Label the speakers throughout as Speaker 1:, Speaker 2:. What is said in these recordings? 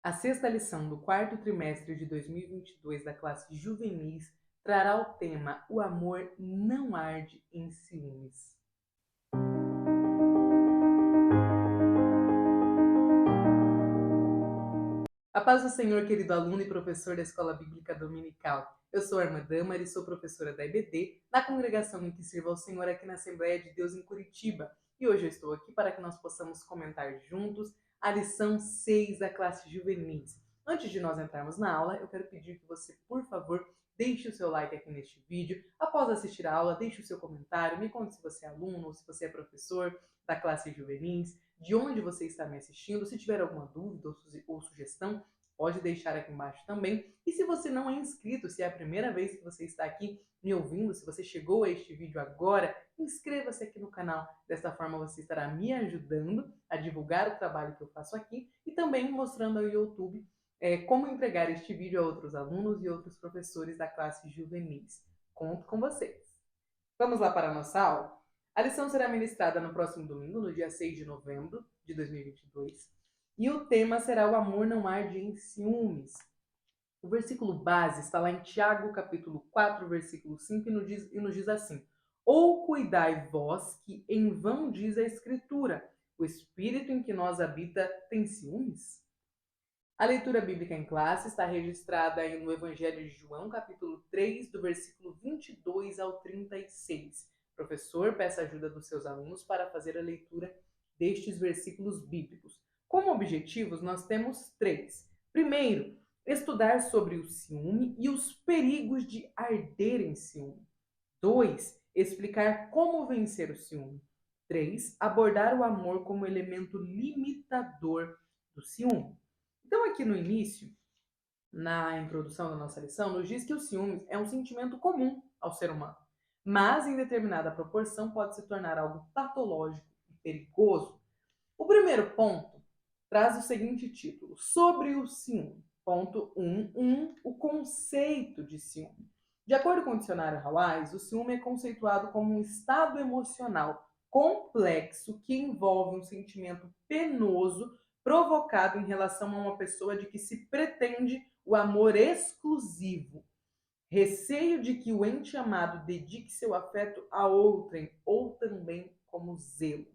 Speaker 1: A sexta lição do quarto trimestre de 2022 da classe Juvenis trará o tema "O amor não arde em ciúmes". A paz do Senhor, querido aluno e professor da Escola Bíblica Dominical. Eu sou a irmã Dâmara e sou professora da EBD, na congregação em que sirvo ao Senhor aqui na Assembleia de Deus em Curitiba. E hoje eu estou aqui para que nós possamos comentar juntos a lição 6 da classe Juvenis. Antes de nós entrarmos na aula, eu quero pedir que você, por favor, deixe o seu like aqui neste vídeo. Após assistir a aula, deixe o seu comentário, me conte se você é aluno ou se você é professor da classe Juvenis, de onde você está me assistindo. Se tiver alguma dúvida ou sugestão, pode deixar aqui embaixo também. E se você não é inscrito, se é a primeira vez que você está aqui me ouvindo, se você chegou a este vídeo agora, inscreva-se aqui no canal. Desta forma você estará me ajudando a divulgar o trabalho que eu faço aqui e também mostrando ao YouTube como entregar este vídeo a outros alunos e outros professores da classe Juvenis. Conto com vocês. Vamos lá para a nossa aula? A lição será ministrada no próximo domingo, no dia 6 de novembro de 2022. E o tema será "O amor não arde em ciúmes". O versículo base está lá em Tiago, capítulo 4, versículo 5, e nos diz assim: "Ou cuidai vós que em vão diz a Escritura, o Espírito em que nós habita tem ciúmes?" A leitura bíblica em classe está registrada no Evangelho de João, capítulo 3, do versículo 22 ao 36. Professor, peça ajuda dos seus alunos para fazer a leitura destes versículos bíblicos. Como objetivos, nós temos 3. Primeiro, estudar sobre o ciúme e os perigos de arder em ciúme. 2. Explicar como vencer o ciúme. 3. Abordar o amor como elemento limitador do ciúme. Então, aqui no início, na introdução da nossa lição, nos diz que o ciúmes é um sentimento comum ao ser humano, mas em determinada proporção pode se tornar algo patológico e perigoso. O primeiro ponto traz o seguinte título: sobre o ciúme. Ponto 1.1. O conceito de ciúme. De acordo com o dicionário Hawaii, o ciúme é conceituado como um estado emocional complexo que envolve um sentimento penoso provocado em relação a uma pessoa de que se pretende o amor exclusivo, receio de que o ente amado dedique seu afeto a outrem, ou também como zelo.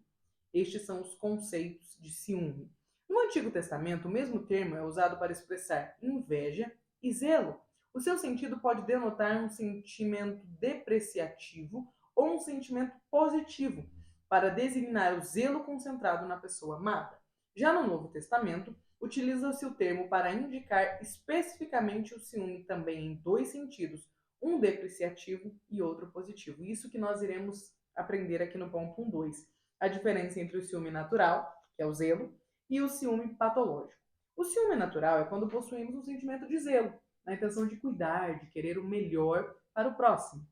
Speaker 1: Estes são os conceitos de ciúme. No Antigo Testamento, o mesmo termo é usado para expressar inveja e zelo. O seu sentido pode denotar um sentimento depreciativo ou um sentimento positivo, para designar o zelo concentrado na pessoa amada. Já no Novo Testamento, utiliza-se o termo para indicar especificamente o ciúme também em dois sentidos, um depreciativo e outro positivo. Isso que nós iremos aprender aqui no ponto 1.2. A diferença entre o ciúme natural, que é o zelo, e o ciúme patológico. O ciúme natural é quando possuímos um sentimento de zelo, na intenção de cuidar, de querer o melhor para o próximo.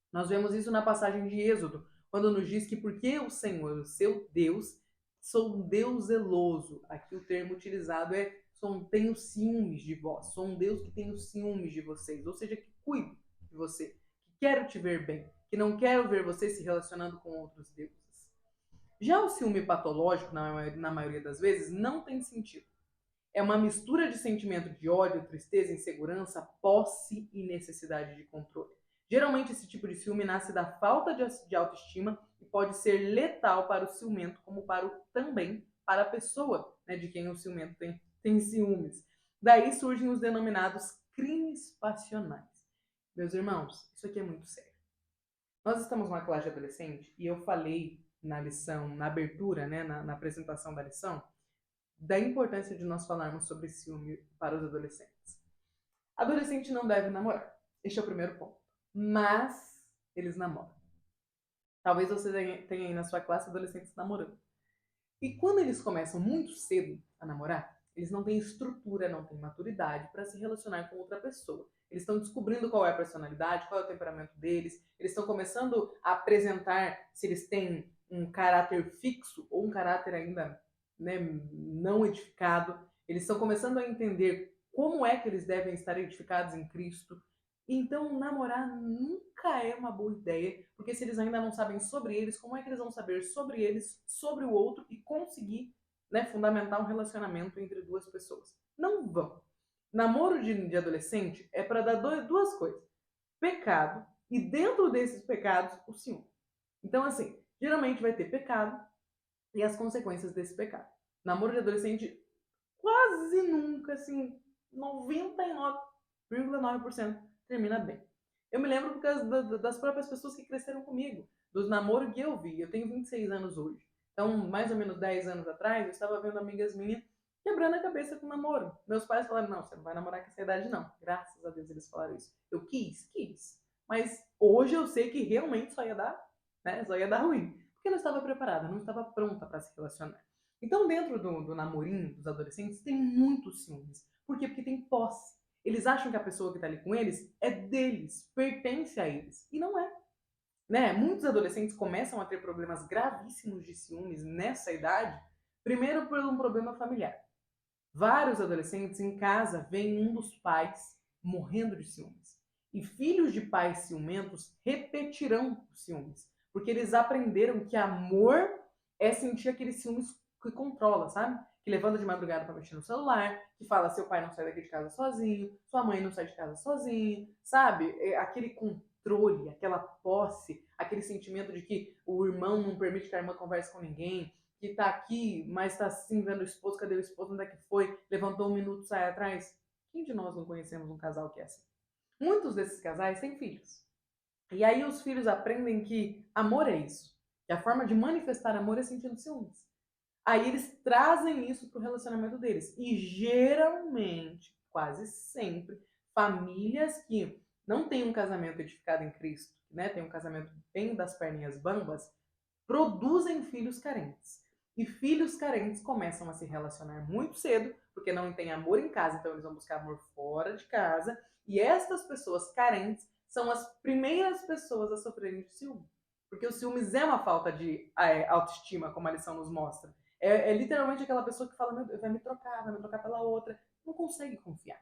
Speaker 1: Nós vemos isso na passagem de Êxodo, quando nos diz que porque o Senhor, o seu Deus, sou um Deus zeloso. Aqui o termo utilizado é tenho ciúmes de vós, sou um Deus que tenho ciúmes de vocês, ou seja, que cuido de você, que quero te ver bem, que não quero ver você se relacionando com outros deuses. Já o ciúme patológico, na maioria das vezes, não tem sentido. É uma mistura de sentimento de ódio, tristeza, insegurança, posse e necessidade de controle. Geralmente esse tipo de ciúme nasce da falta de autoestima e pode ser letal para o ciumento, como também para a pessoa, né, de quem o ciumento tem ciúmes. Daí surgem os denominados crimes passionais. Meus irmãos, isso aqui é muito sério. Nós estamos numa classe de adolescente e eu falei na lição, na abertura, né, na apresentação da lição, da importância de nós falarmos sobre ciúme para os adolescentes. Adolescente não deve namorar. Este é o primeiro ponto. Mas eles namoram. Talvez você tenha aí na sua classe adolescentes namorando. E quando eles começam muito cedo a namorar, eles não têm estrutura, não têm maturidade para se relacionar com outra pessoa. Eles estão descobrindo qual é a personalidade, qual é o temperamento deles. Eles estão começando a apresentar se eles têm um caráter fixo ou um caráter ainda, né, não edificado. Eles estão começando a entender como é que eles devem estar edificados em Cristo. Então, namorar nunca é uma boa ideia, porque se eles ainda não sabem sobre eles, como é que eles vão saber sobre eles, sobre o outro e conseguir, né, fundamentar um relacionamento entre duas pessoas? Não vão. Namoro de adolescente é para dar duas coisas: pecado, e dentro desses pecados, o ciúme. Então, assim, geralmente vai ter pecado e as consequências desse pecado. Namoro de adolescente quase nunca, assim, 99,9% termina bem. Eu me lembro por causa das próprias pessoas que cresceram comigo, dos namoros que eu vi. Eu tenho 26 anos hoje. Então, mais ou menos 10 anos atrás, eu estava vendo amigas minhas quebrando a cabeça com namoro. Meus pais falaram: não, você não vai namorar com essa idade, não. Graças a Deus eles falaram isso. Eu quis. Mas hoje eu sei que realmente só ia dar, né? Só ia dar ruim. Porque eu não estava preparada, não estava pronta para se relacionar. Então, dentro do namorinho dos adolescentes, tem muitos ciúmes. Por quê? Porque tem posse. Eles acham que a pessoa que está ali com eles é deles, pertence a eles. E não é. Né? Muitos adolescentes começam a ter problemas gravíssimos de ciúmes nessa idade, primeiro por um problema familiar. Vários adolescentes em casa veem um dos pais morrendo de ciúmes. E filhos de pais ciumentos repetirão os ciúmes, porque eles aprenderam que amor é sentir aquele ciúmes que controla, sabe? Que levanta de madrugada para mexer no celular, que fala: seu pai não sai daqui de casa sozinho, sua mãe não sai de casa sozinho, sabe? É aquele controle, aquela posse, aquele sentimento de que o irmão não permite que a irmã converse com ninguém, que tá aqui, mas tá assim vendo o esposo: cadê o esposo? Onde é que foi? Levantou um minuto, sai atrás. Quem de nós não conhecemos um casal que é assim? Muitos desses casais têm filhos. E aí os filhos aprendem que amor é isso. Que a forma de manifestar amor é sentindo ciúmes. Aí eles trazem isso pro relacionamento deles. E geralmente, quase sempre, famílias que não têm um casamento edificado em Cristo, né, tem um casamento bem das perninhas bambas, produzem filhos carentes. E filhos carentes começam a se relacionar muito cedo, porque não têm amor em casa, então eles vão buscar amor fora de casa. E estas pessoas carentes são as primeiras pessoas a sofrerem de ciúme. Porque o ciúmes é uma falta de autoestima, como a lição nos mostra. É literalmente aquela pessoa que fala: meu Deus, vai me trocar pela outra. Não consegue confiar.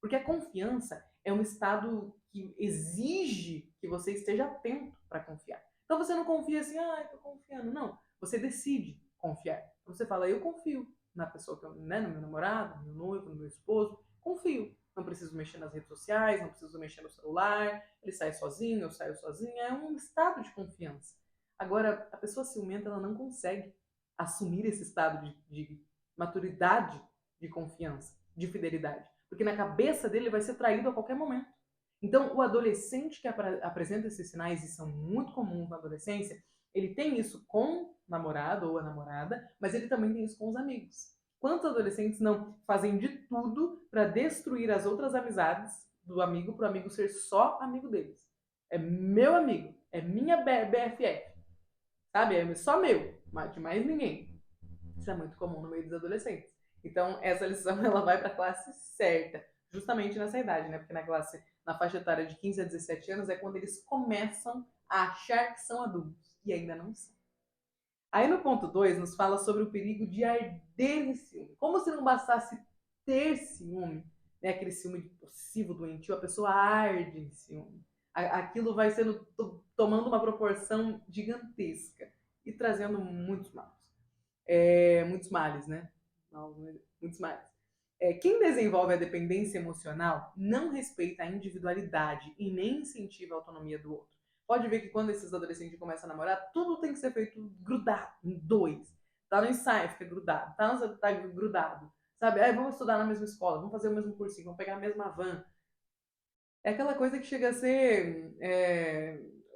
Speaker 1: Porque a confiança é um estado que exige que você esteja atento para confiar. Então você não confia assim: eu tô confiando. Não, você decide confiar. Você fala: eu confio na pessoa que eu, né, no meu namorado, no meu noivo, no meu esposo, confio. Não preciso mexer nas redes sociais, não preciso mexer no celular, ele sai sozinho, eu saio sozinha. É um estado de confiança. Agora, a pessoa ciumenta, ela não consegue assumir esse estado de maturidade, de confiança, de fidelidade. Porque na cabeça dele vai ser traído a qualquer momento. Então, o adolescente que apresenta esses sinais, e são muito comuns na adolescência, ele tem isso com o namorado ou a namorada, mas ele também tem isso com os amigos. Quantos adolescentes não fazem de tudo para destruir as outras amizades do amigo, para o amigo ser só amigo deles? É meu amigo, é minha BFF, sabe? É só meu, de mais ninguém. Isso é muito comum no meio dos adolescentes. Então, essa lição ela vai para a classe certa, justamente nessa idade, né? Porque na faixa etária de 15 a 17 anos é quando eles começam a achar que são adultos e ainda não são. Aí no ponto 2 nos fala sobre o perigo de arder em ciúme. Como se não bastasse ter ciúme, né, aquele ciúme possível, doentio, a pessoa arde em ciúme. Aquilo vai sendo tomando uma proporção gigantesca e trazendo muitos males. Muitos males, né? Muitos males. Quem desenvolve a dependência emocional não respeita a individualidade e nem incentiva a autonomia do outro. Pode ver que quando esses adolescentes começam a namorar, tudo tem que ser feito grudado, em dois. Tá no ensaio, fica grudado. Tá grudado. Sabe? Vamos estudar na mesma escola, vamos fazer o mesmo cursinho, vamos pegar a mesma van. É aquela coisa que chega a ser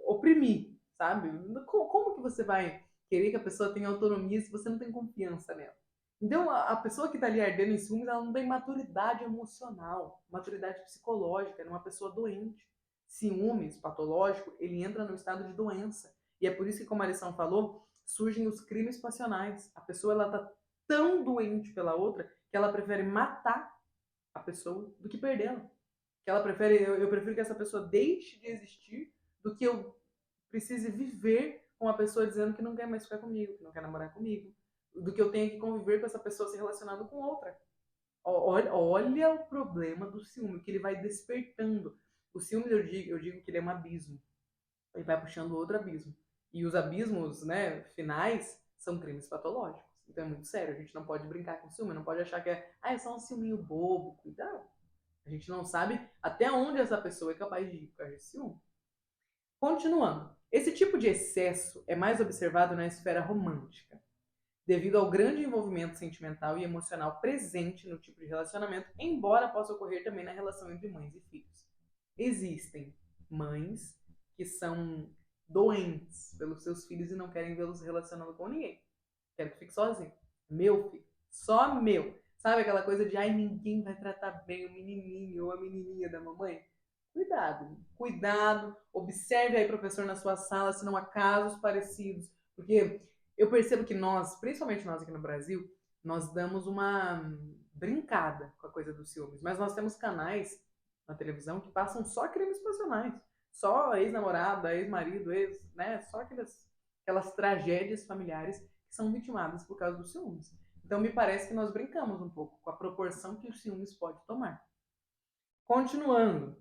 Speaker 1: oprimir, sabe? Como que você vai querer que a pessoa tenha autonomia se você não tem confiança nela? Então, a pessoa que está ali ardendo em ciúmes, ela não tem maturidade emocional, maturidade psicológica, ela é uma pessoa doente. Ciúmes patológico, ele entra no estado de doença. E é por isso que, como a lição falou, surgem os crimes passionais. A pessoa ela tá tão doente pela outra que ela prefere matar a pessoa do que perdê-la. Que ela prefere, eu prefiro que essa pessoa deixe de existir do que eu precise viver com uma pessoa dizendo que não quer mais ficar comigo, que não quer namorar comigo, do que eu tenha que conviver com essa pessoa se relacionando com outra. Olha o problema do ciúme, que ele vai despertando. O ciúme, eu digo que ele é um abismo. Ele vai puxando outro abismo. E os abismos, né, finais são crimes patológicos. Então é muito sério, a gente não pode brincar com ciúme, não pode achar que é só um ciúminho bobo, cuidado. A gente não sabe até onde essa pessoa é capaz de ir por causa de ciúme. Continuando, esse tipo de excesso é mais observado na esfera romântica, devido ao grande envolvimento sentimental e emocional presente no tipo de relacionamento, embora possa ocorrer também na relação entre mães e filhos. Existem mães que são doentes pelos seus filhos e não querem vê-los relacionando com ninguém. Quero que fique sozinho. Meu filho. Só meu. Sabe aquela coisa de, ai, ninguém vai tratar bem o menininho ou a menininha da mamãe? Cuidado. Cuidado. Observe aí, professor, na sua sala, se não há casos parecidos. Porque eu percebo que nós, principalmente nós aqui no Brasil, nós damos uma brincada com a coisa dos ciúmes. Mas nós temos canais na televisão que passam só crimes passionais. Só ex-namorada, ex-marido, né? Só aquelas tragédias familiares que são vitimadas por causa dos ciúmes. Então me parece que nós brincamos um pouco com a proporção que o ciúmes pode tomar. Continuando,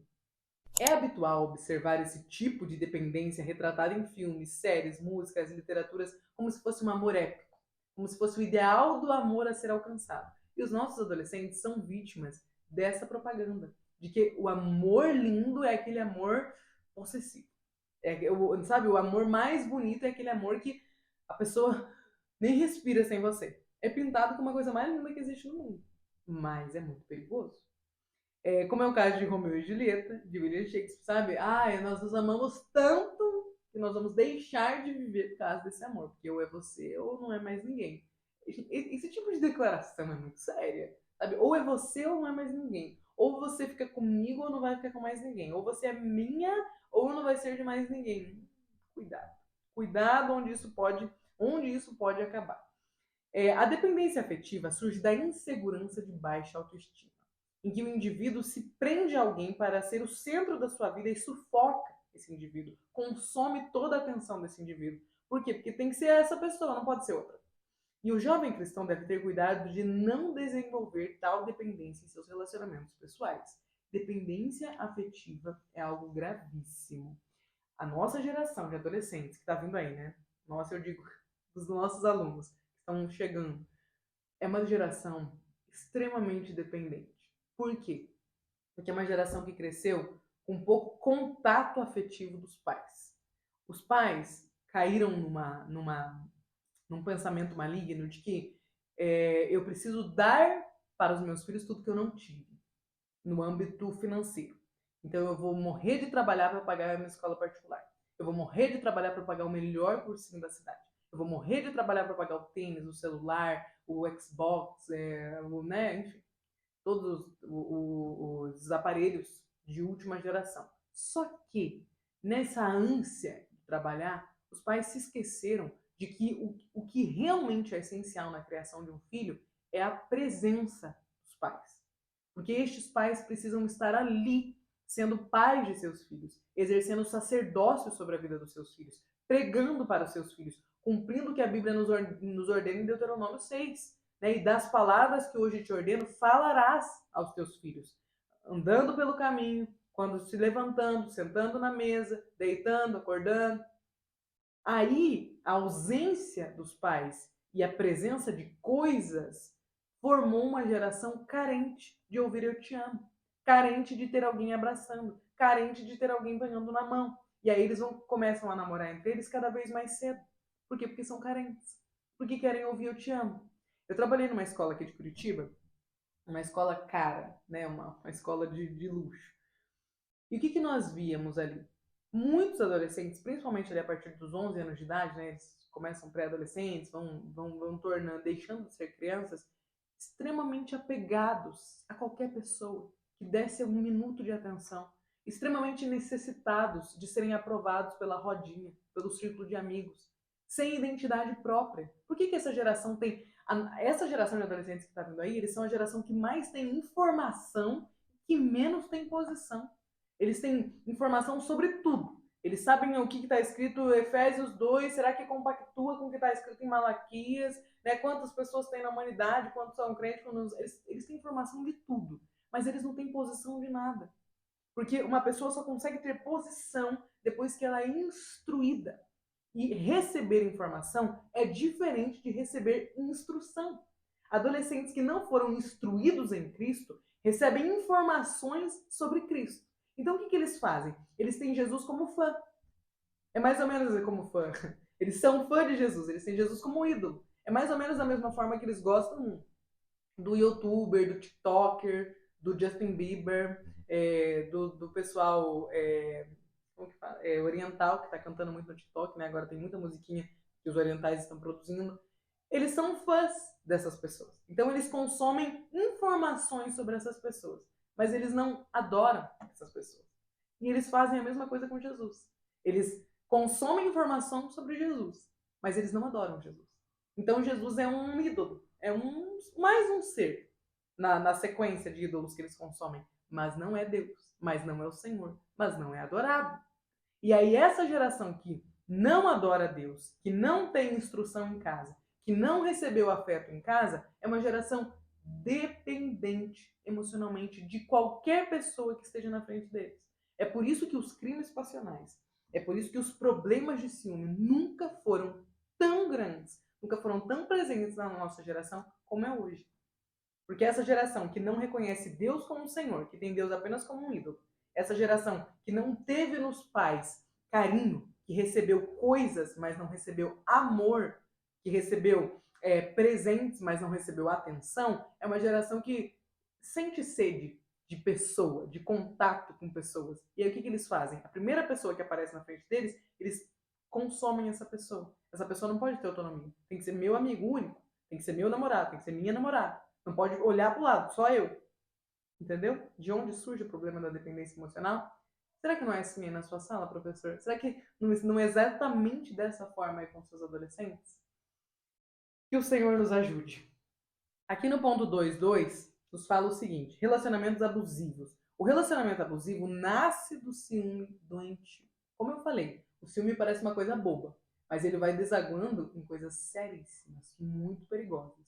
Speaker 1: é habitual observar esse tipo de dependência retratada em filmes, séries, músicas e literaturas como se fosse um amor épico, como se fosse o ideal do amor a ser alcançado. E os nossos adolescentes são vítimas dessa propaganda, de que o amor lindo é aquele amor possessivo. Sabe, o amor mais bonito é aquele amor que a pessoa nem respira sem você. É pintado como a coisa mais linda que existe no mundo. Mas é muito perigoso. Como é o caso de Romeu e Julieta, de William Shakespeare, sabe? Nós nos amamos tanto que nós vamos deixar de viver por causa desse amor, porque ou é você ou não é mais ninguém. Esse tipo de declaração é muito séria, sabe? Ou é você ou não é mais ninguém. Ou você fica comigo ou não vai ficar com mais ninguém. Ou você é minha ou não vai ser de mais ninguém. Cuidado. Cuidado onde isso pode acabar. A dependência afetiva surge da insegurança de baixa autoestima, em que o indivíduo se prende a alguém para ser o centro da sua vida e sufoca esse indivíduo, consome toda a atenção desse indivíduo. Por quê? Porque tem que ser essa pessoa, não pode ser outra. E o jovem cristão deve ter cuidado de não desenvolver tal dependência em seus relacionamentos pessoais. Dependência afetiva é algo gravíssimo. A nossa geração de adolescentes que está vindo aí, né? Nossa, eu digo dos nossos alunos que estão chegando, é uma geração extremamente dependente. Por quê? Porque é uma geração que cresceu com pouco contato afetivo dos pais. Os pais caíram num pensamento maligno de que eu preciso dar para os meus filhos tudo que eu não tive, no âmbito financeiro. Então eu vou morrer de trabalhar para pagar a minha escola particular. Eu vou morrer de trabalhar para pagar o melhor cursinho da cidade. Eu vou morrer de trabalhar para pagar o tênis, o celular, o Xbox, né? Enfim, todos os aparelhos de última geração. Só que, nessa ânsia de trabalhar, os pais se esqueceram de que o que realmente é essencial na criação de um filho é a presença dos pais. Porque estes pais precisam estar ali, sendo pais de seus filhos, exercendo sacerdócio sobre a vida dos seus filhos, pregando para os seus filhos, cumprindo o que a Bíblia nos ordena em Deuteronômio 6. Né? E das palavras que hoje te ordeno, falarás aos teus filhos, andando pelo caminho, quando se levantando, sentando na mesa, deitando, acordando. Aí, a ausência dos pais e a presença de coisas formou uma geração carente de ouvir eu te amo, carente de ter alguém abraçando, carente de ter alguém pegando na mão. E aí eles começam a namorar entre eles cada vez mais cedo. Por quê? Porque são carentes. Porque querem ouvir eu te amo. Eu trabalhei numa escola aqui de Curitiba, uma escola cara, né? Uma escola de luxo. E o que nós víamos ali? Muitos adolescentes, principalmente ali a partir dos 11 anos de idade, né? Eles começam pré-adolescentes, vão tornando, deixando de ser crianças, extremamente apegados a qualquer pessoa que desse um minuto de atenção, extremamente necessitados de serem aprovados pela rodinha, pelo círculo de amigos, sem identidade própria. Por que essa geração tem... Essa geração de adolescentes que está vindo aí, eles são a geração que mais tem informação, que menos tem posição. Eles têm informação sobre tudo. Eles sabem o que está escrito em Efésios 2, será que compactua com o que está escrito em Malaquias? Né? Quantas pessoas tem na humanidade, quantos são crentes, eles têm informação de tudo, mas eles não têm posição de nada. Porque uma pessoa só consegue ter posição depois que ela é instruída. E receber informação é diferente de receber instrução. Adolescentes que não foram instruídos em Cristo recebem informações sobre Cristo. Então o que eles fazem? Eles têm Jesus como fã. É mais ou menos como fã. Eles são fã de Jesus, eles têm Jesus como ídolo. É mais ou menos da mesma forma que eles gostam do youtuber, do tiktoker, do Justin Bieber, do pessoal como que fala? Oriental, que está cantando muito no TikTok, né? Agora tem muita musiquinha que os orientais estão produzindo. Eles são fãs dessas pessoas. Então eles consomem informações sobre essas pessoas, mas eles não adoram essas pessoas. E eles fazem a mesma coisa com Jesus. Eles consomem informação sobre Jesus, mas eles não adoram Jesus. Então Jesus é um ídolo, é mais um ser na sequência de ídolos que eles consomem, mas não é Deus, mas não é o Senhor, mas não é adorado. E aí essa geração que não adora Deus, que não tem instrução em casa, que não recebeu afeto em casa, é uma geração dependente emocionalmente de qualquer pessoa que esteja na frente deles. É por isso que os crimes passionais, é por isso que os problemas de ciúme nunca foram tão grandes, nunca foram tão presentes na nossa geração como é hoje. Porque essa geração que não reconhece Deus como Senhor, que tem Deus apenas como um ídolo, essa geração que não teve nos pais carinho, que recebeu coisas, mas não recebeu amor, que recebeu presentes, mas não recebeu atenção, é uma geração que sente sede de pessoa, de contato com pessoas. E aí o que eles fazem? A primeira pessoa que aparece na frente deles, eles consomem essa pessoa. Essa pessoa não pode ter autonomia. Tem que ser meu amigo único, tem que ser meu namorado, tem que ser minha namorada. Não pode olhar para o lado, só eu. Entendeu? De onde surge o problema da dependência emocional? Será que não é assim aí na sua sala, professor? Será que não é exatamente dessa forma aí com seus adolescentes? Que o Senhor nos ajude. Aqui no ponto 2.2, nos fala o seguinte: relacionamentos abusivos. O relacionamento abusivo nasce do ciúme doentio. Como eu falei, o ciúme parece uma coisa boba, mas ele vai desaguando em coisas seríssimas, muito perigosas.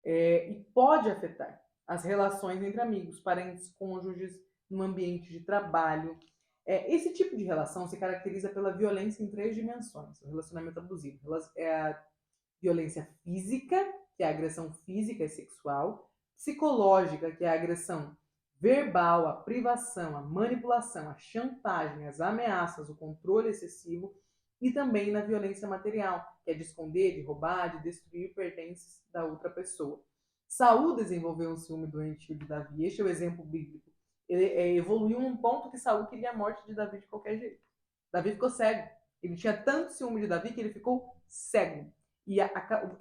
Speaker 1: E pode afetar as relações entre amigos, parentes, cônjuges, no ambiente de trabalho. Esse tipo de relação se caracteriza pela violência em 3 dimensões. O relacionamento abusivo é a violência física, que é a agressão física e sexual, psicológica, que é a agressão verbal, a privação, a manipulação, a chantagem, as ameaças, o controle excessivo, e também na violência material, que é de esconder, de roubar, de destruir pertences da outra pessoa. Saul desenvolveu um ciúme doentio de Davi. Este é o exemplo bíblico. Ele evoluiu num ponto que Saul queria a morte de Davi de qualquer jeito. Davi ficou cego. Ele tinha tanto ciúme de Davi que ele ficou cego. E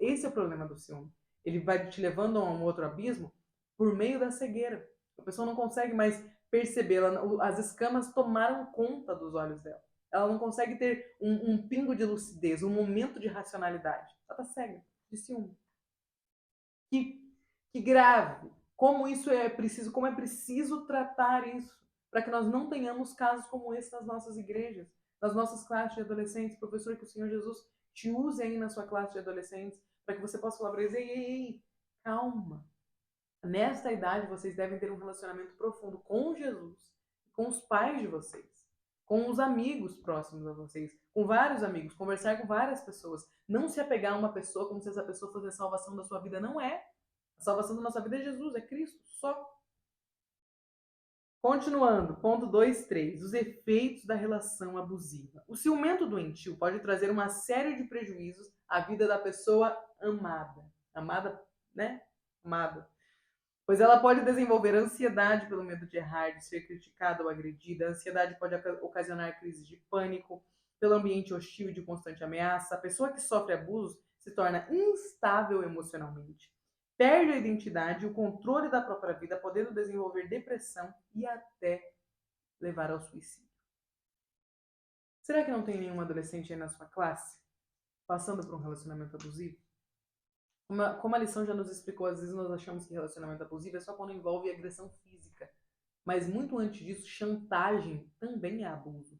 Speaker 1: esse é o problema do ciúme. Ele vai te levando a um outro abismo por meio da cegueira. A pessoa não consegue mais perceber. As escamas tomaram conta dos olhos dela. Ela não consegue ter um pingo de lucidez, um momento de racionalidade. Ela está cega, de ciúme. Que grave. Como isso é preciso, como é preciso tratar isso, para que nós não tenhamos casos como esse nas nossas igrejas, nas nossas classes de adolescentes. Professor, que o Senhor Jesus te use aí na sua classe de adolescentes, para que você possa falar para eles: ei, calma. Nesta idade, vocês devem ter um relacionamento profundo com Jesus, com os pais de vocês, com os amigos próximos a vocês, com vários amigos, conversar com várias pessoas. Não se apegar a uma pessoa como se essa pessoa fosse a salvação da sua vida. Não é. A salvação da nossa vida é Jesus, é Cristo, só. Continuando, ponto 2.3, os efeitos da relação abusiva. O ciumento doentio pode trazer uma série de prejuízos à vida da pessoa amada. Amada, né? Amada. Pois ela pode desenvolver ansiedade pelo medo de errar, de ser criticada ou agredida. A ansiedade pode ocasionar crises de pânico, pelo ambiente hostil e de constante ameaça. A pessoa que sofre abusos se torna instável emocionalmente, perde a identidade e o controle da própria vida, podendo desenvolver depressão e até levar ao suicídio. Será que não tem nenhum adolescente aí na sua classe passando por um relacionamento abusivo? Como a lição já nos explicou, às vezes nós achamos que relacionamento abusivo é só quando envolve agressão física. Mas muito antes disso, chantagem também é abuso.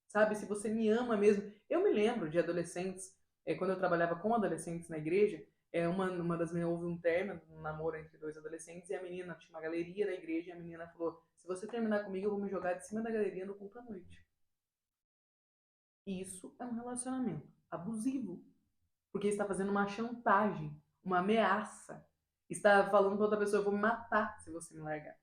Speaker 1: Sabe, se você me ama mesmo. Eu me lembro de adolescentes, quando eu trabalhava com adolescentes na igreja, uma das minhas, houve um término, um namoro entre 2 adolescentes, e a menina tinha uma galeria na igreja, e a menina falou: se você terminar comigo, eu vou me jogar de cima da galeria no culto à noite. Isso é um relacionamento abusivo. Porque está fazendo uma chantagem, uma ameaça. Está falando para outra pessoa, eu vou me matar se você me largar.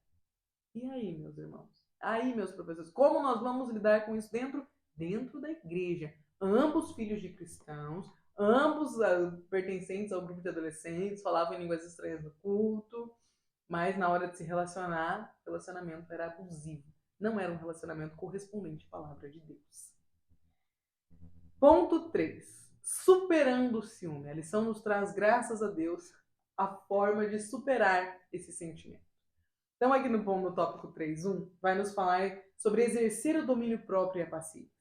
Speaker 1: E aí, meus irmãos? Aí, meus professores, como nós vamos lidar com isso dentro da igreja? Ambos filhos de cristãos, ambos pertencentes ao grupo de adolescentes, falavam em línguas estranhas no culto, mas na hora de se relacionar, o relacionamento era abusivo. Não era um relacionamento correspondente à palavra de Deus. Ponto 3. Superando o ciúme. A lição nos traz, graças a Deus, a forma de superar esse sentimento. Então, aqui no tópico 3.1, vai nos falar sobre exercer o domínio próprio e a paciência.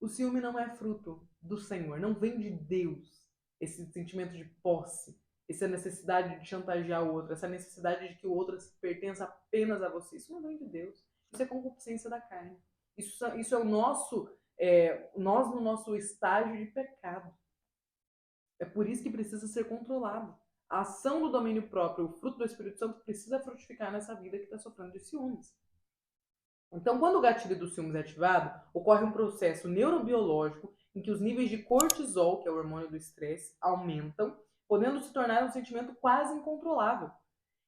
Speaker 1: O ciúme não é fruto do Senhor, não vem de Deus. Esse sentimento de posse, essa necessidade de chantagear o outro, essa necessidade de que o outro pertença apenas a você, isso não vem de Deus. Isso é concupiscência da carne. Isso é o nosso, nós no nosso estágio de pecado. É por isso que precisa ser controlado. A ação do domínio próprio, o fruto do Espírito Santo, precisa frutificar nessa vida que está sofrendo de ciúmes. Então, quando o gatilho do ciúmes é ativado, ocorre um processo neurobiológico em que os níveis de cortisol, que é o hormônio do estresse, aumentam, podendo se tornar um sentimento quase incontrolável.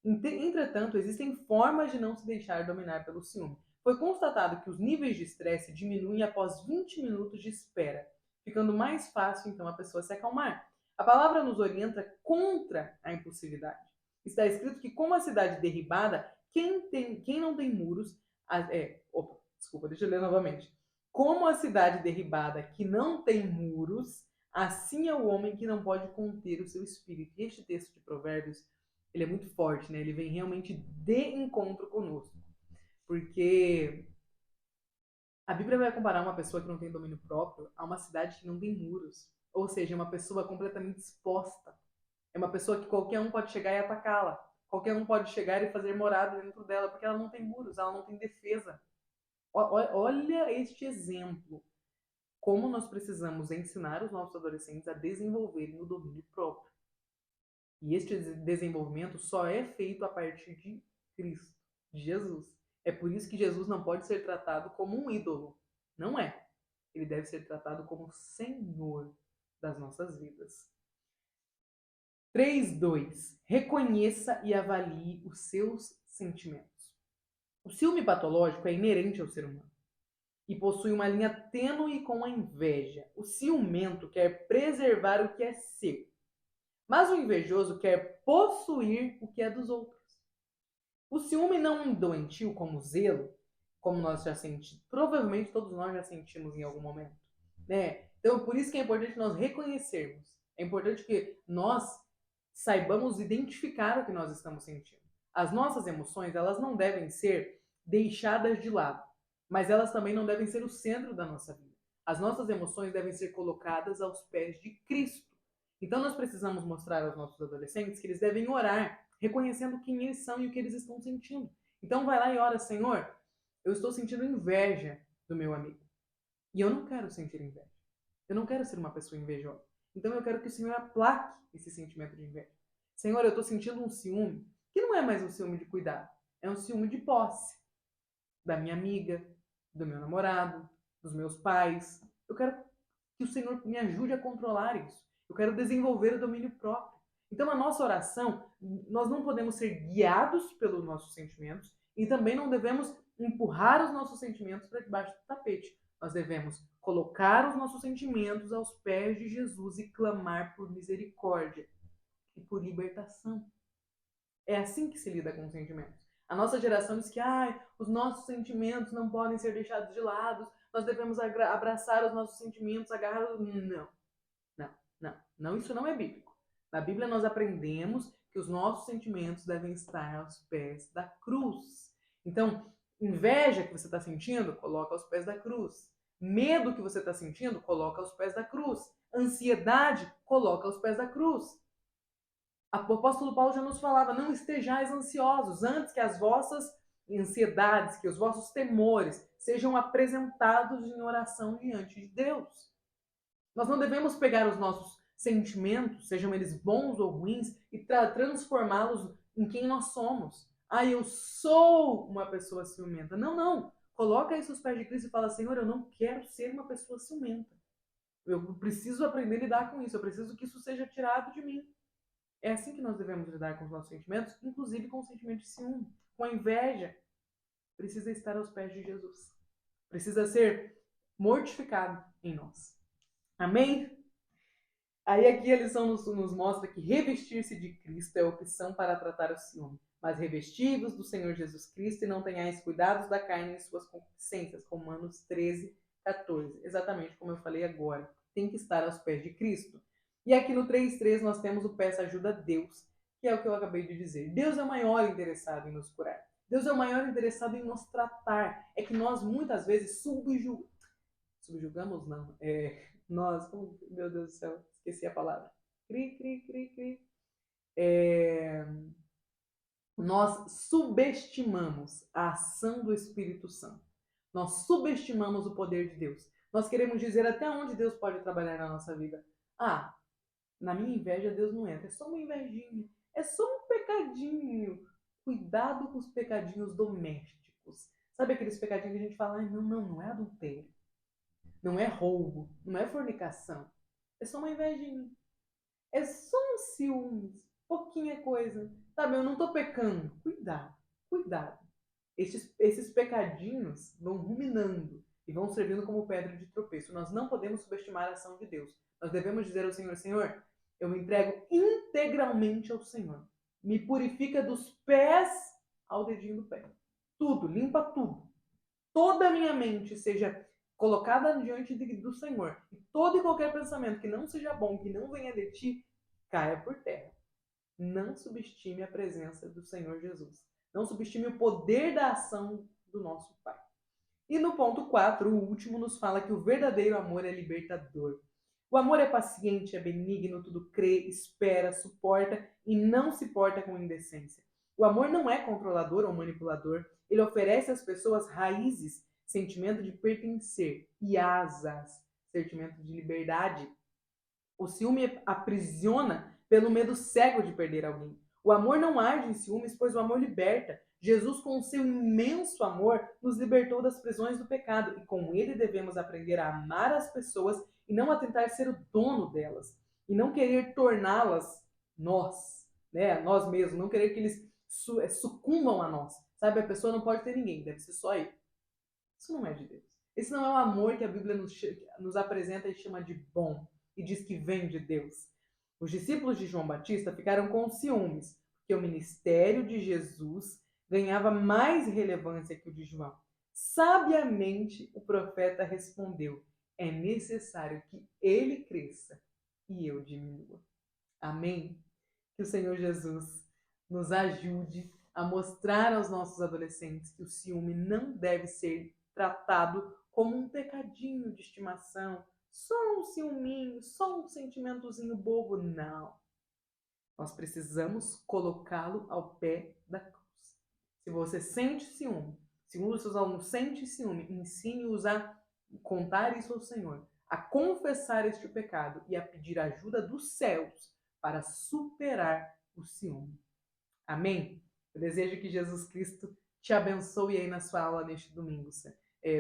Speaker 1: Entretanto, existem formas de não se deixar dominar pelo ciúme. Foi constatado que os níveis de estresse diminuem após 20 minutos de espera, ficando mais fácil, então, a pessoa se acalmar. A palavra nos orienta contra a impulsividade. Está escrito que, como a cidade derribada, quem não tem muros... deixa eu ler novamente. Como a cidade derribada que não tem muros, assim é o homem que não pode conter o seu espírito. E este texto de Provérbios, ele é muito forte, né? Ele vem realmente de encontro conosco. Porque a Bíblia vai comparar uma pessoa que não tem domínio próprio a uma cidade que não tem muros. Ou seja, é uma pessoa completamente exposta. É uma pessoa que qualquer um pode chegar e atacá-la. Qualquer um pode chegar e fazer morada dentro dela, porque ela não tem muros, ela não tem defesa. Olha este exemplo. Como nós precisamos ensinar os nossos adolescentes a desenvolverem o domínio próprio. E este desenvolvimento só é feito a partir de Cristo, de Jesus. É por isso que Jesus não pode ser tratado como um ídolo. Não é. Ele deve ser tratado como Senhor das nossas vidas. 3.2. Reconheça e avalie os seus sentimentos. O ciúme patológico é inerente ao ser humano e possui uma linha tênue com a inveja. O ciumento quer preservar o que é seu, mas o invejoso quer possuir o que é dos outros. O ciúme não é doentio como o zelo, como nós já sentimos, provavelmente todos nós já sentimos em algum momento, né? Então, por isso que é importante nós reconhecermos. É importante que nós saibamos identificar o que nós estamos sentindo. As nossas emoções, elas não devem ser deixadas de lado, mas elas também não devem ser o centro da nossa vida. As nossas emoções devem ser colocadas aos pés de Cristo. Então nós precisamos mostrar aos nossos adolescentes que eles devem orar, reconhecendo quem eles são e o que eles estão sentindo. Então vai lá e ora, Senhor, eu estou sentindo inveja do meu amigo. E eu não quero sentir inveja. Eu não quero ser uma pessoa invejosa. Então eu quero que o Senhor aplaque esse sentimento de inveja. Senhor, eu estou sentindo um ciúme, que não é mais um ciúme de cuidado, é um ciúme de posse. Da minha amiga, do meu namorado, dos meus pais. Eu quero que o Senhor me ajude a controlar isso. Eu quero desenvolver o domínio próprio. Então a nossa oração, nós não podemos ser guiados pelos nossos sentimentos e também não devemos empurrar os nossos sentimentos para debaixo do tapete. Nós devemos colocar os nossos sentimentos aos pés de Jesus e clamar por misericórdia e por libertação. É assim que se lida com os sentimentos. A nossa geração diz que os nossos sentimentos não podem ser deixados de lado, nós devemos abraçar os nossos sentimentos, agarrar... Não, isso não é bíblico. Na Bíblia nós aprendemos que os nossos sentimentos devem estar aos pés da cruz. Então, inveja que você está sentindo, coloca aos pés da cruz. Medo que você está sentindo, coloca aos pés da cruz. Ansiedade, coloca aos pés da cruz. O apóstolo Paulo já nos falava, não estejais ansiosos, antes que as vossas ansiedades, que os vossos temores sejam apresentados em oração diante de Deus. Nós não devemos pegar os nossos sentimentos, sejam eles bons ou ruins, e transformá-los em quem nós somos. Eu sou uma pessoa ciumenta. Não. Coloca isso aos pés de Cristo e fala, Senhor, eu não quero ser uma pessoa ciumenta. Eu preciso aprender a lidar com isso, eu preciso que isso seja tirado de mim. É assim que nós devemos lidar com os nossos sentimentos, inclusive com o sentimento de ciúme, com a inveja. Precisa estar aos pés de Jesus. Precisa ser mortificado em nós. Amém? Aí aqui a lição nos mostra que revestir-se de Cristo é opção para tratar o ciúme. Mas revestivos do Senhor Jesus Cristo e não tenhais cuidados da carne e suas concupiscências. Romanos 13, 14. Exatamente como eu falei agora. Tem que estar aos pés de Cristo. E aqui no 3.3 nós temos o peça ajuda a Deus, que é o que eu acabei de dizer. Deus é o maior interessado em nos curar. Deus é o maior interessado em nos tratar. É que nós muitas vezes subjugamos, não. Nós, meu Deus do céu, esqueci a palavra. Nós subestimamos a ação do Espírito Santo. Nós subestimamos o poder de Deus. Nós queremos dizer até onde Deus pode trabalhar na nossa vida. Ah, na minha inveja Deus não entra. É só uma invejinha. É só um pecadinho. Cuidado com os pecadinhos domésticos. Sabe aqueles pecadinhos que a gente fala, não é adultério. Não é roubo. Não é fornicação. É só uma invejinha. É só um ciúmes. Pouquinha coisa. Sabe, eu não tô pecando. Cuidado, cuidado. Esses pecadinhos vão ruminando e vão servindo como pedra de tropeço. Nós não podemos subestimar a ação de Deus. Nós devemos dizer ao Senhor, Senhor, eu me entrego integralmente ao Senhor. Me purifica dos pés ao dedinho do pé. Tudo, limpa tudo. Toda a minha mente seja colocada diante do Senhor. E todo e qualquer pensamento que não seja bom, que não venha de ti, caia por terra. Não subestime a presença do Senhor Jesus. Não subestime o poder da ação do nosso Pai. E no ponto 4, o último, nos fala que o verdadeiro amor é libertador. O amor é paciente, é benigno, tudo crê, espera, suporta e não se porta com indecência. O amor não é controlador ou manipulador. Ele oferece às pessoas raízes, sentimento de pertencer, e asas, sentimento de liberdade. O ciúme aprisiona pelo medo cego de perder alguém. O amor não arde em ciúmes, pois o amor liberta. Jesus, com o seu imenso amor, nos libertou das prisões do pecado e com ele devemos aprender a amar as pessoas e não a tentar ser o dono delas e não querer torná-las nós mesmos, não querer que eles sucumbam a nós. Sabe, a pessoa não pode ter ninguém, deve ser só ele. Isso não é de Deus. Esse não é o amor que a Bíblia nos apresenta e chama de bom e diz que vem de Deus. Os discípulos de João Batista ficaram com ciúmes, porque o ministério de Jesus ganhava mais relevância que o de João. Sabiamente, o profeta respondeu: é necessário que ele cresça e eu diminua. Amém? Que o Senhor Jesus nos ajude a mostrar aos nossos adolescentes que o ciúme não deve ser tratado como um pecadinho de estimação, só um ciúminho, só um sentimentozinho bobo. Não. Nós precisamos colocá-lo ao pé da cruz. Se você sente ciúme, se um dos seus alunos sente ciúme, ensine-os a contar isso ao Senhor, a confessar este pecado e a pedir ajuda dos céus para superar o ciúme. Amém? Eu desejo que Jesus Cristo te abençoe aí na sua aula neste domingo,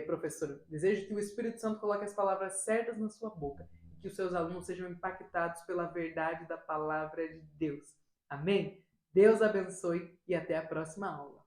Speaker 1: professor. Desejo que o Espírito Santo coloque as palavras certas na sua boca e que os seus alunos sejam impactados pela verdade da palavra de Deus. Amém? Deus abençoe e até a próxima aula.